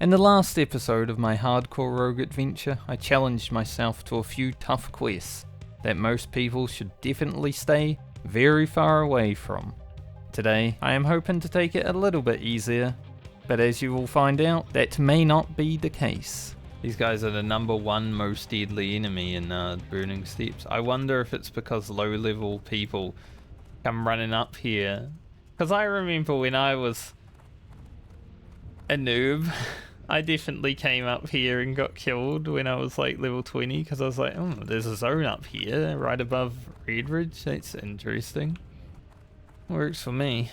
In the last episode of my hardcore rogue adventure, I challenged myself to a few tough quests that most people should definitely stay very far away from. Today, I am hoping to take it a little bit easier, but as you will find out, that may not be the case. These guys are the number one most deadly enemy in Burning Steppes. I wonder if it's because low-level people come running up here. Because I remember when I was a noob, I definitely came up here and got killed when I was like level 20 because I was like, oh, there's a zone up here right above Redridge. That's interesting. Works for me.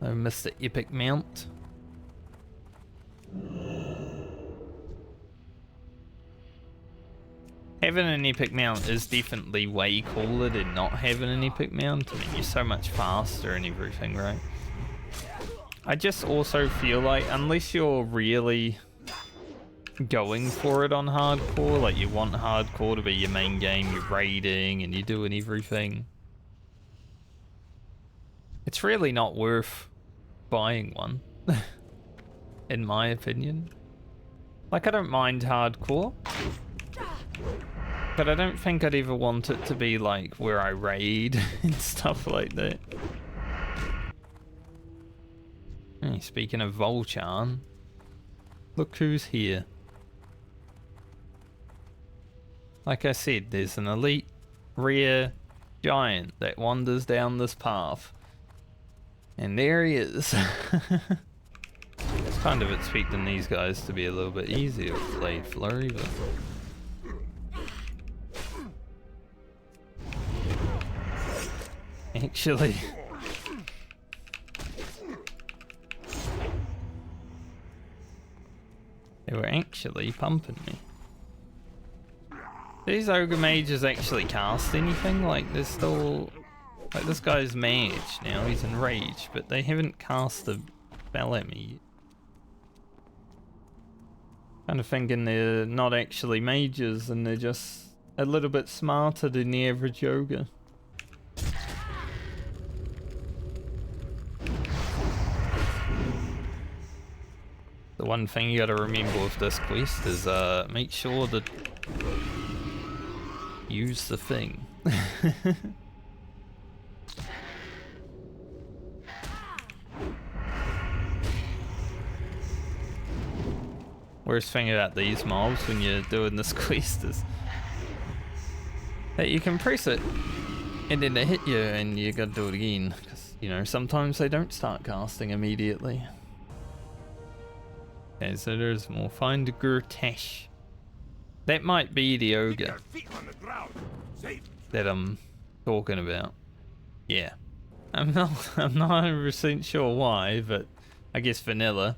I missed the epic mount. Having an epic mount is definitely way cooler than not having an epic mount. I mean, you're so much faster and everything, right? I just also feel like unless you're really going for it on hardcore, like you want hardcore to be your main game, you're raiding and you're doing everything, it's really not worth buying one, in my opinion. Like, I don't mind hardcore, but I don't think I'd ever want it to be like where I raid and stuff like that. Hey, speaking of Volchan, look who's here. Like I said, there's an elite rare giant that wanders down this path. And there he is. It's kind of expecting these guys to be a little bit easier with Blade Flurry, but... Actually... They were actually pumping me. These ogre mages actually cast anything? Like, there's still... Like, this guy's mage now, he's enraged, but they haven't cast a spell at me yet. Kind of thinking they're not actually mages and they're just a little bit smarter than the average ogre. The one thing you gotta remember with this quest is make sure that use the thing. Worst thing about these mobs when you're doing this quest is that you can press it and then they hit you and you gotta do it again. Because, you know, sometimes they don't start casting immediately. Okay, so there's more. Find gor'tesh. That might be the ogre that I'm talking about. Yeah. I'm not 100% sure why, but I guess vanilla.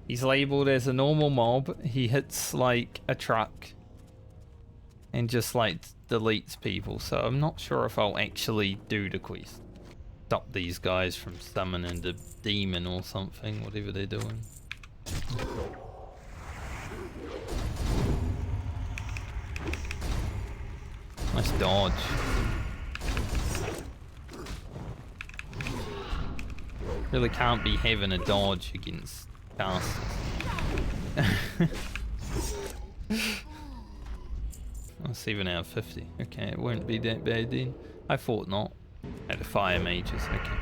He's labeled as a normal mob. He hits like a truck and just like deletes people. So I'm not sure if I'll actually do the quest. Stop these guys from summoning the demon or something, whatever they're doing. Nice dodge. Really can't be having a dodge against casters. That's 7 out of 50. Okay, it won't be that bad then. I thought not. At the fire mages, okay.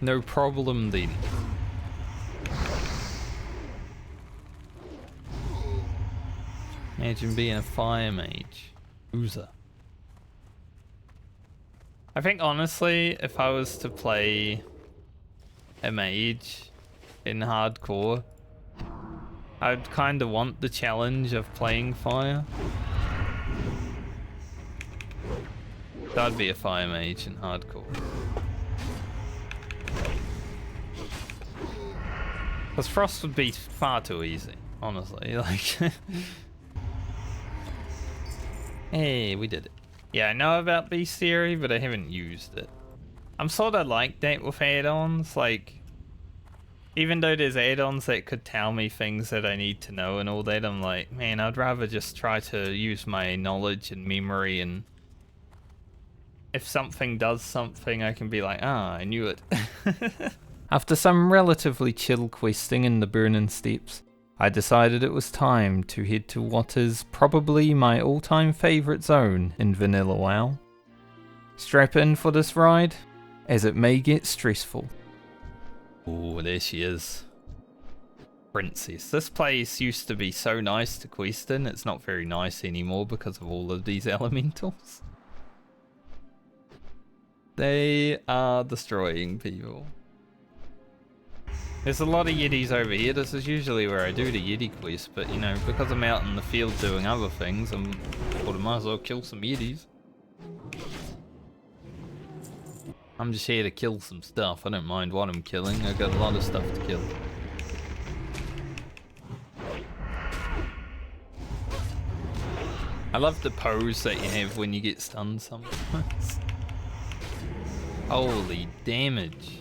No problem then. Imagine being a fire mage. Oozer. I think honestly, if I was to play a mage in hardcore, I'd kind of want the challenge of playing fire. So I'd be a fire mage in hardcore. Because frost would be far too easy, honestly. Like, hey, we did it. Yeah, I know about beast theory, but I haven't used it. I'm sort of like that with add-ons. Like, even though there's add-ons that could tell me things that I need to know and all that, I'm like, man, I'd rather just try to use my knowledge and memory and if something does something, I can be like, ah, I knew it. After some relatively chill questing in the Burning Steppes, I decided it was time to head to what is probably my all-time favourite zone in Vanilla WoW. Strap in for this ride, as it may get stressful. Oh, there she is. Princess. This place used to be so nice to quest in. It's not very nice anymore because of all of these elementals. They are destroying people. There's a lot of Yetis over here. This is usually where I do the Yeti quest, but you know, because I'm out in the field doing other things, I might as well kill some Yetis. I'm just here to kill some stuff. I don't mind what I'm killing. I've got a lot of stuff to kill. I love the pose that you have when you get stunned sometimes. Holy damage.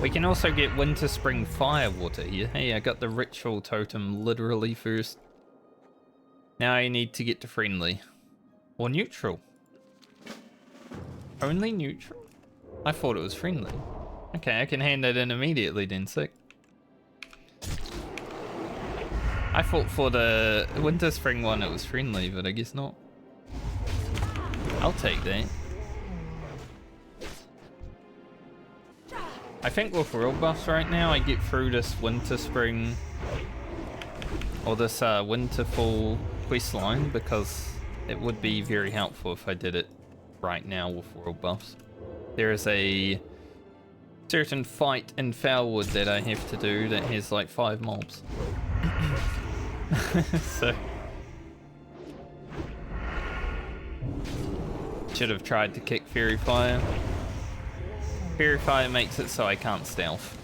We can also get Winter Spring Firewater here. Hey, I got the Ritual Totem literally first. Now I need to get to Friendly. Or Neutral. Only Neutral? I thought it was Friendly. Okay, I can hand that in immediately then, sick. I thought for the Winter Spring one it was Friendly, but I guess not. I'll take that. I think with world buffs right now, I get through this Winter Spring or this Winterfall quest line because it would be very helpful if I did it right now with world buffs. There is a certain fight in Foulwood that I have to do that has like 5 mobs. So should have tried to kick Fairy Fire. Fairy Fire makes it so I can't stealth.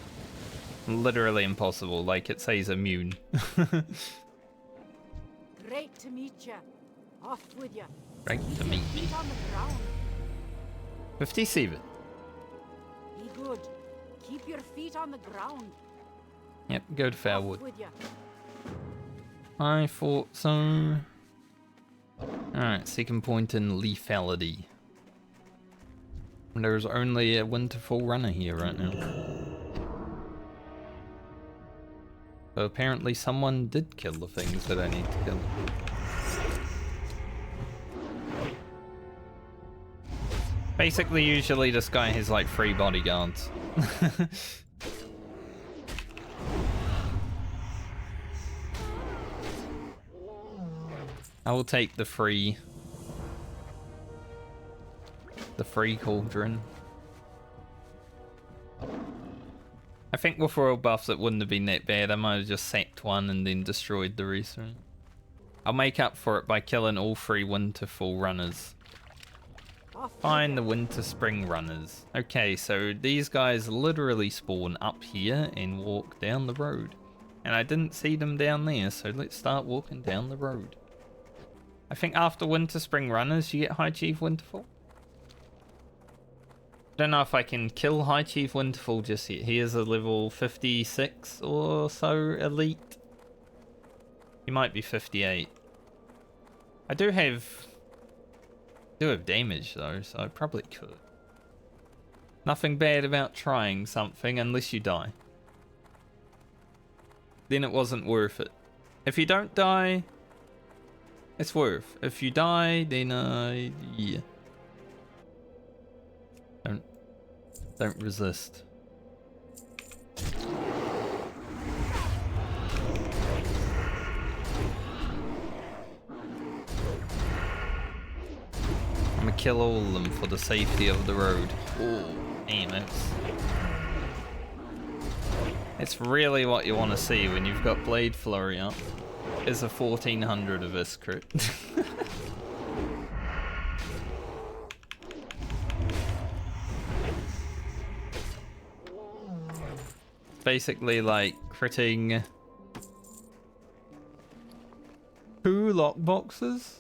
Literally impossible, like it says immune. Great to meet you. Off with you. Great to meet me. 57. Be good. Keep your feet on the ground. Yep, go to Foulwood. Off with you. I thought so. Alright, second point in lethality. There's only a Winterfall runner here right now. So apparently someone did kill the things that I need to kill. Basically, usually this guy has like 3 bodyguards. I will take the free cauldron. I think with royal buffs it wouldn't have been that bad. I might have just sacked one and then destroyed the rest. I'll make up for it by killing all 3 Winterfall runners. Find the Winter Spring runners. Okay, so these guys literally spawn up here and walk down the road. And I didn't see them down there, so let's start walking down the road. I think after Winter Spring runners, you get High Chief Winterfall. Don't know if I can kill High Chief Winterfall just yet. He is a level 56 or so elite. He might be 58. I do have damage though, so I probably could. Nothing bad about trying something unless you die. Then it wasn't worth it. If you don't die, it's worth. If you die, then yeah. Don't resist. I'm gonna kill all of them for the safety of the road. Oh, damn, it's really what you want to see when you've got Blade Flurry up. Is a 1400 of this crit. Basically like critting 2 lockboxes.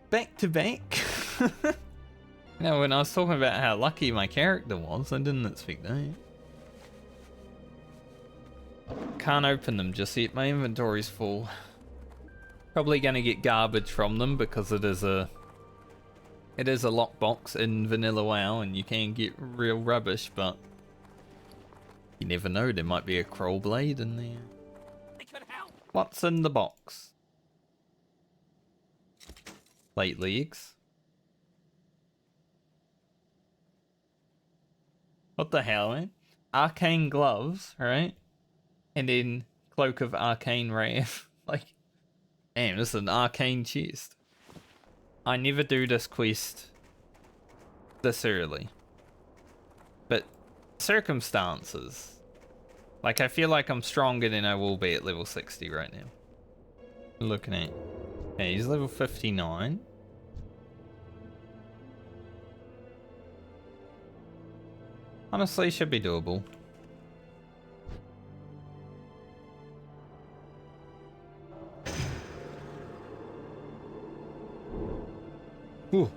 Back to back. No, when I was talking about how lucky my character was, I didn't expect that. can't open them just yet. My inventory's full. Probably gonna get garbage from them because it is a lockbox in Vanilla WoW and you can get real rubbish, but you never know, there might be a Kroll blade in there. What's in the box? Plate legs. What the hell, man? Arcane gloves, right? And then Cloak of Arcane Wrath. Like, damn, this is an arcane chest. I never do this quest this early. But circumstances. Like, I feel like I'm stronger than I will be at level 60 right now. Looking at. Okay, he's level 59. Honestly, should be doable. Ooh.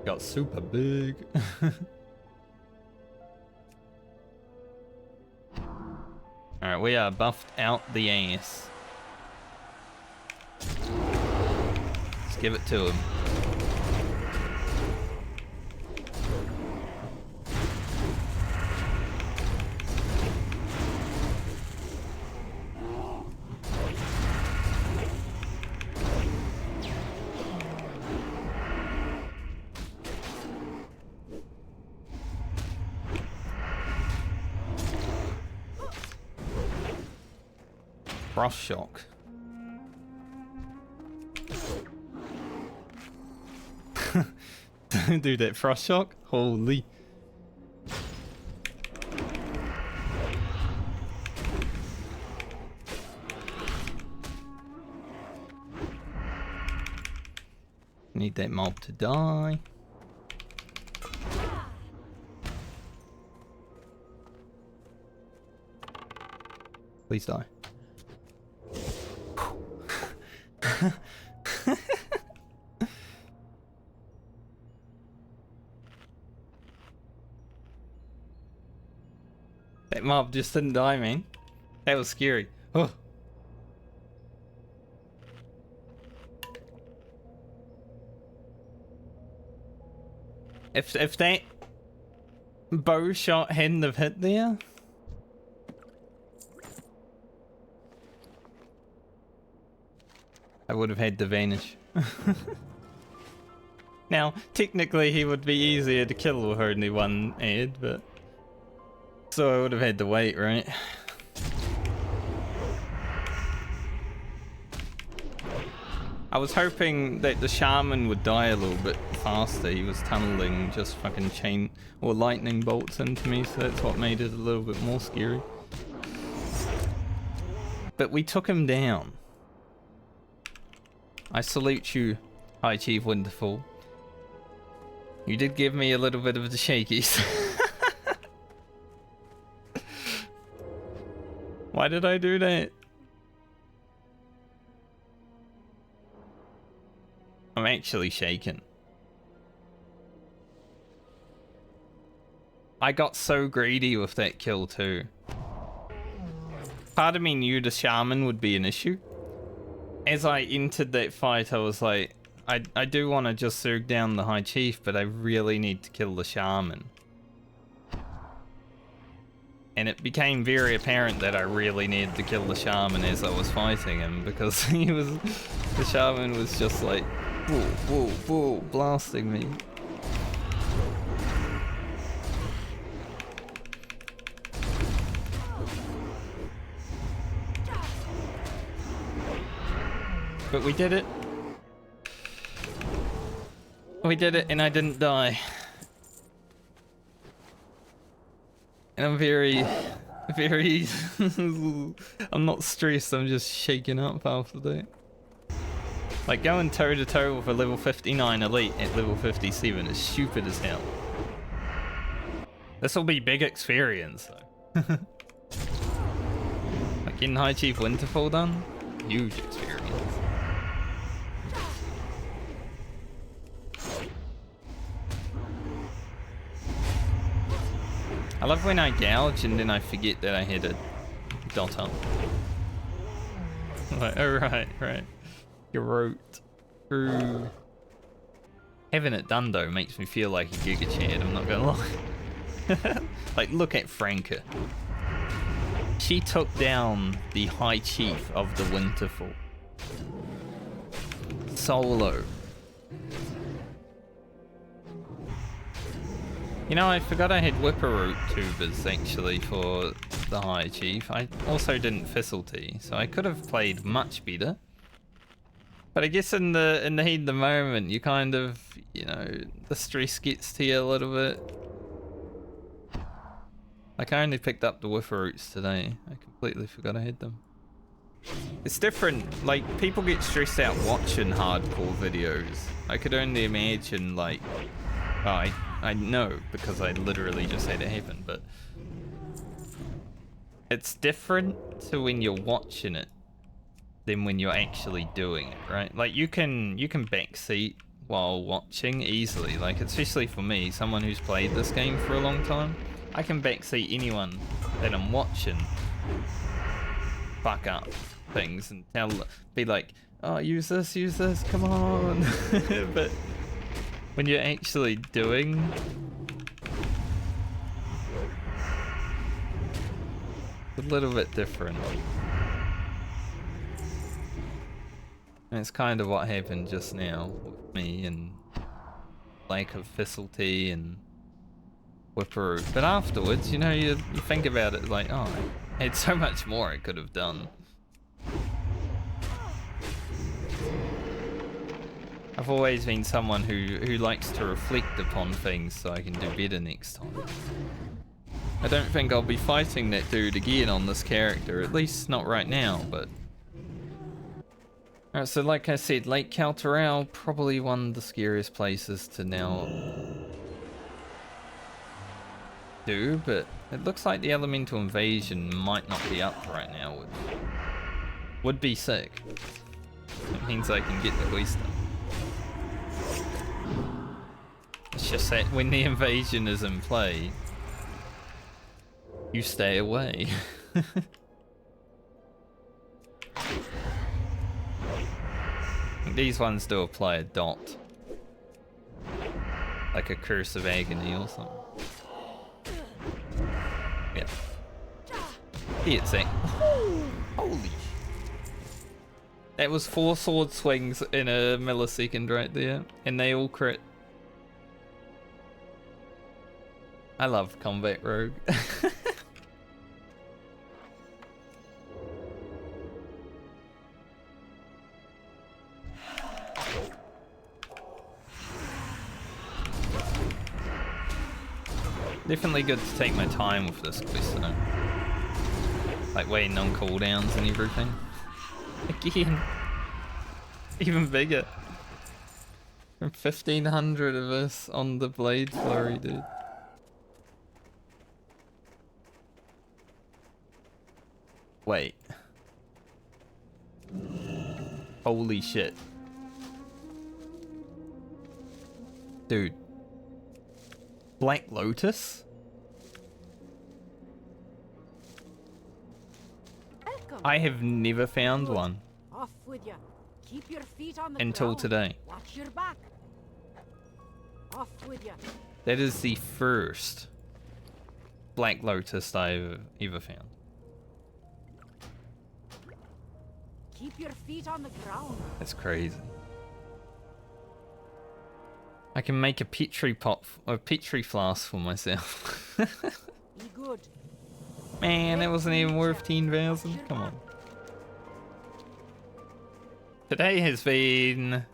Got super big. Alright, we are buffed out the ass. Let's give it to him. Frost shock. Don't do that frost shock. Holy. Need that mob to die. Please die. That mob just didn't die, man. That was scary. Oh. If that bow shot hadn't have hit there, I would have had to vanish. Now, technically he would be easier to kill with only one ad, but so I would have had to wait, right? I was hoping that the shaman would die a little bit faster. He was tunneling just fucking chain or lightning bolts into me, so that's what made it a little bit more scary. But we took him down. I salute you, High Chief Winterfall. You did give me a little bit of the shakies. Why did I do that? I'm actually shaken. I got so greedy with that kill too. Part of me knew the shaman would be an issue. As I entered that fight, I was like, I do want to just surg down the High Chief, but I really need to kill the shaman. And it became very apparent that I really needed to kill the shaman as I was fighting him, because the shaman was just like, whoa, whoa, whoa, blasting me. But we did it. We did it and I didn't die. And I'm very... I'm not stressed, I'm just shaken up after that. Like, going toe to toe with a level 59 elite at level 57 is stupid as hell. This will be big experience though. Like getting High Chief Winterfall done, huge experience. I love when I gouge and then I forget that I had a dot up. Like, oh right. Garrote. True. Having it done though makes me feel like a Giga Chad, I'm not gonna lie. Like, look at Franca. She took down the High Chief of the Winterfell. Solo. You know, I forgot I had Whipperroot tubers actually for the High Chief. I also didn't Thistletea, so I could have played much better. But I guess in the heat of the moment, you kind of, you know, the stress gets to you a little bit. Like, I only picked up the Whipperroots today. I completely forgot I had them. It's different. Like, people get stressed out watching hardcore videos. I could only imagine, like, oh, I know because I literally just had it happen, but it's different to when you're watching it than when you're actually doing it, right? Like, you can backseat while watching easily, like, especially for me, someone who's played this game for a long time. I can backseat anyone that I'm watching fuck up things and be like, oh, use this, come on. But when you're actually doing, it's a little bit different. And it's kind of what happened just now with me and lack of Thistletea and Whipperoo. But afterwards, you know, you think about it like, oh, I had so much more I could have done. I've always been someone who likes to reflect upon things so I can do better next time. I don't think I'll be fighting that dude again on this character, at least not right now, but... Alright, so like I said, Lake Caltarel, probably one of the scariest places to now do, but it looks like the elemental invasion might not be up right now, which would be sick. It means I can get the quest done. It's just that when the invasion is in play, you stay away. These ones do apply a dot. Like a curse of agony or something. Yeah. It's a holy. That was 4 sword swings in a millisecond right there. And they all crit. I love combat rogue. Definitely good to take my time with this quest though. Like waiting on cooldowns and everything. Again. Even bigger. 1500 of us on the blade flurry, dude. Wait. Holy shit. Dude. Black Lotus? Welcome. I have never found one. Off with you. Keep your feet on the until ground. today. Watch your back. Off with you. That is the first Black Lotus I've ever found. Keep your feet on the ground. That's crazy. I can make a petri pot, or petri flask for myself. Be good. Man, that wasn't even worth 10,000. Come on. Today has been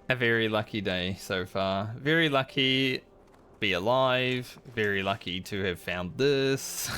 a very lucky day so far. Very lucky to be alive. Very lucky to have found this.